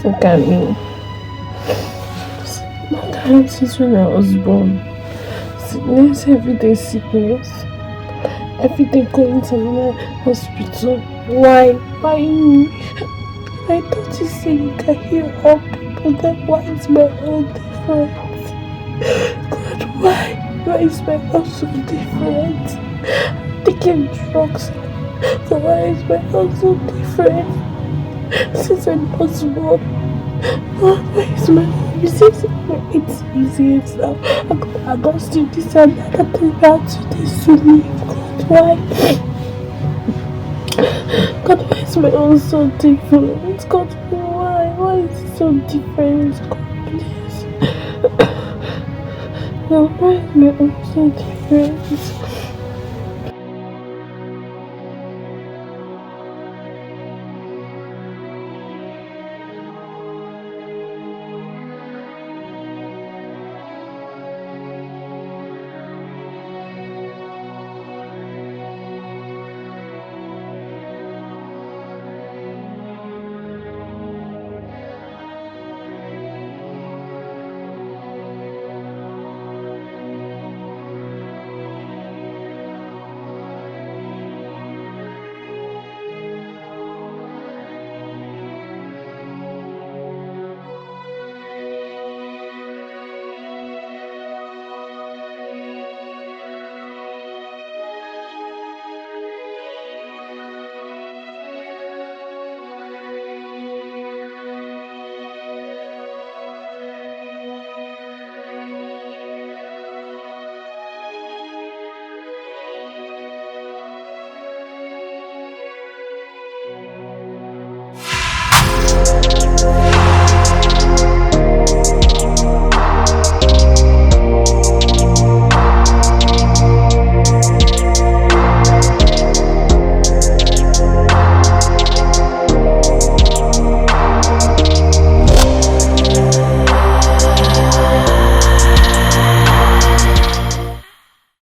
Look at me. My time since when I was born. Sickness, everyday sickness. Every day going to the hospital. Why? Why me? I thought you said you can heal all people. Then why is my own different? God, why? Why is my own so different? I'm taking drugs. So why is my own so different? Since I was born. God, why is my own? You see, it's easy now. I got to this and that. I think I have to this to me. God, why? God, why is my own so different? God, why? Why is it so different? God, please. God, why is my own so different?